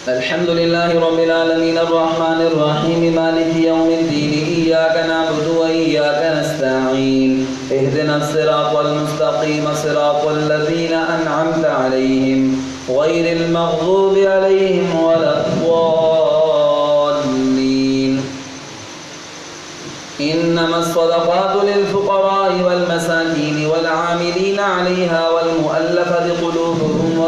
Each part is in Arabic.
الحمد لله رب العالمين الرحمن الرحيم مالك يوم الدين إياك نعبد وإياك نستعين اهدنا الصراط المستقيم صراط الذين أنعمت عليهم غير المغضوب عليهم ولا الضالين إنما الصدقات للفقراء والمساكين والعاملين عليها والمؤلفة قلوبهم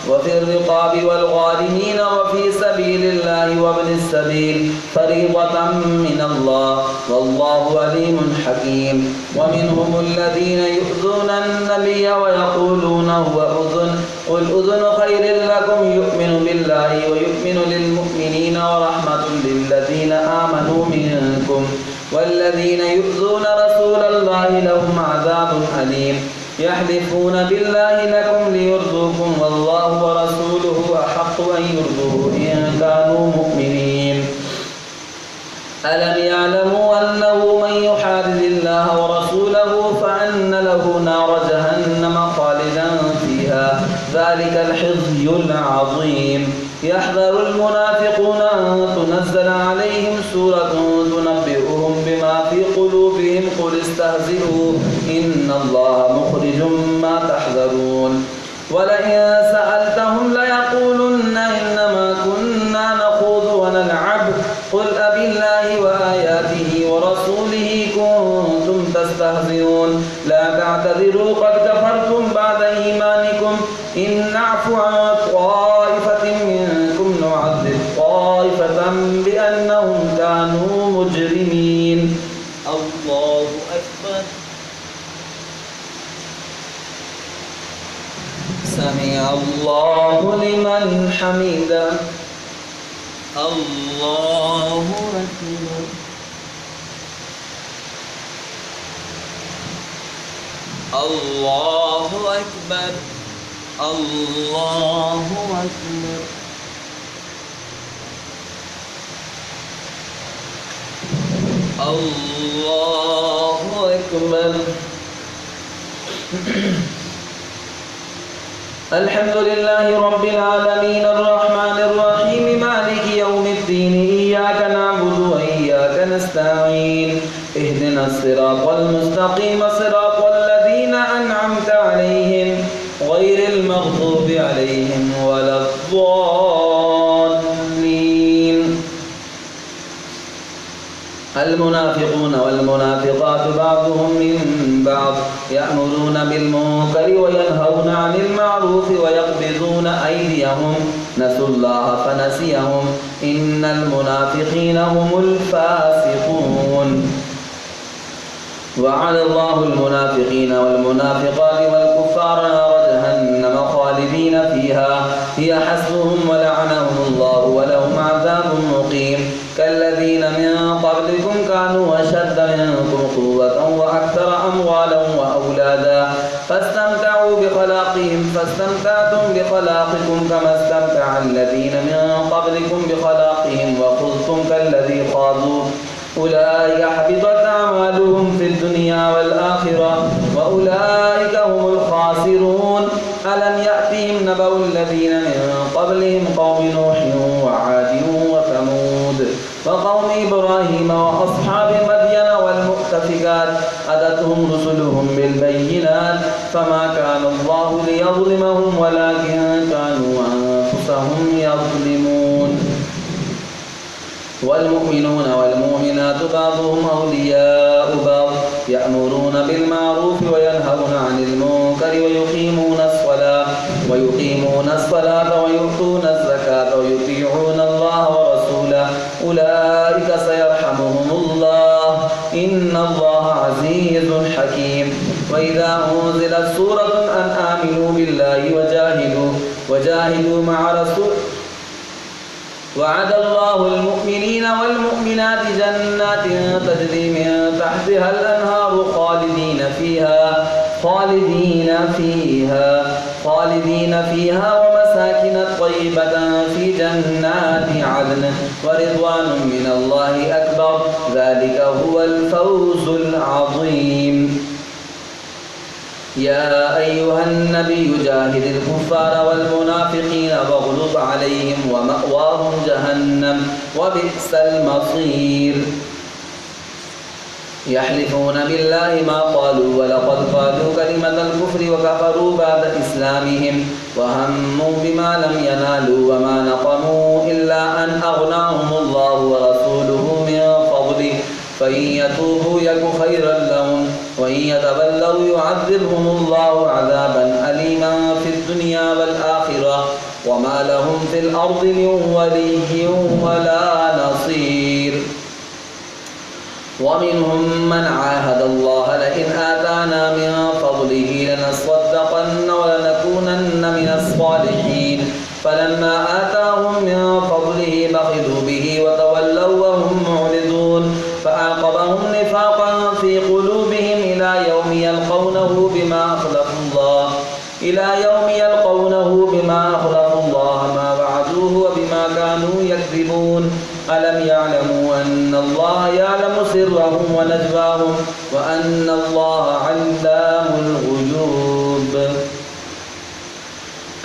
وفي الرقاب والغارمين وفي سبيل الله وابن السبيل فريضة من الله والله عليم حكيم ومنهم الذين يؤذون النبي ويقولون هو أذن قل أذن خير لكم يؤمن بالله ويؤمن للمؤمنين ورحمة للذين آمنوا منكم والذين يؤذون رسول الله لهم عذاب أليم يحلفون بالله لكم ليرضوكم والله ورسوله أحق أن يرضوه إن كانوا مؤمنين ألم يعلموا أنه من يحادد الله ورسوله فأن له نار جهنم خالدا فيها ذلك الخزي العظيم يحذر المنافقون أن تنزل عليهم سورة تنبئهم بما في قلوبهم قل استهزئوا إن الله مخرج ما تحذرون ولئن سألتهم ليقولن إنما كنا نخوض ونلعب قل أبالله وآياته ورسوله كنتم تستهزئون لا تعتذروا قد كفرتم بعد إيمانكم إن نعفو عن طائفة منكم نعذب طائفة بأنهم كانوا مجرمين الله أكبر سمع الله لمن حمده الله أكبر الله أكبر الله أكبر الله أكبر الحمد لله رب العالمين الرحمن الرحيم مالك يوم الدين إياك نعبد وإياك نستعين اهدنا الصراط المستقيم صراط الذين أنعمت عليهم غير المغضوب عليهم ولا الضالين المنافقون والمنافقات بعضهم من بعض يأمرون بالمنكر وينهون عن المعروف ويقبضون أيديهم نسوا الله فنسيهم إن المنافقين هم الفاسقون وعد الله المنافقين والمنافقات والكفار نار جهنم خالدين فيها هي حسبهم ولعنهم الله ولهم عذاب مقيم كالذين من قبلكم كانوا أشد منكم قوة وأكثر أموالا وأولادا فاستمتعوا بخلاقهم فاستمتعتم بخلاقكم كما استمتع الذين من قبلكم بخلاقهم وخذتم كالذي خاضوا أولئك حبطت أعمالهم في الدنيا والآخرة وأولئك هم الخاسرون ألم يأتهم نبأ الذين من قبلهم قوم نوح وعاد وثمود وقوم إبراهيم وأصحاب مدين والمؤتفكات أتتهم رسلهم بالبينات فما كان الله ليظلمهم ولكن كانوا أنفسهم يظلمون والمؤمنون والمؤمنات بعضهم أولياء بعض يأمرون بالمعروف وينهون عن المنكر ويقيمون الصلاة ويؤتون الزكاة ويطيعون الله ورسوله أولئك سيرحمهم الله إن الله عزيز حكيم وإذا أنزلت سورة أن آمنوا بالله وجاهدوا مع رسول وعد الله المؤمنين والمؤمنات جنات تجري من تحتها الأنهار خالدين فيها ومساكن طيبة في جنات عدن ورضوان من الله أكبر ذلك هو الفوز العظيم يا أيها النبي جاهد الكفار والمنافقين واغلظ عليهم ومأواهم جهنم وبئس المصير يحلفون بالله ما قالوا ولقد قالوا كلمة الكفر وكفروا بعد إسلامهم وهموا بما لم ينالوا وما نقموا إلا أن أغناهم الله ورسوله من فضله فإن يتوبوا يك خيرا لهم وإن يتولوا يعذبهم الله عذابا أليما في الدنيا والآخرة وما لهم في الأرض من ولي ولا نصير ومنهم من عاهد الله لئن آتانا من فضله لنصدقن ولنكونن من الصالحين فلما آتاهم من فضله بخلوا به وتولوا وهم معرضون فأعقبهم نفاقا في قلوبهم إلى يوم يلقونه بما أخلفوا الله ما وعدوه وبما كانوا يكذبون ألم يعلموا أن الله يعلم سرهم ونجواهم وأن الله علام الغيوب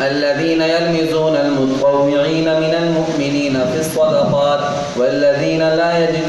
الذين يلمزون المتطوعين من المؤمنين في الصدقات والذين لا يجدون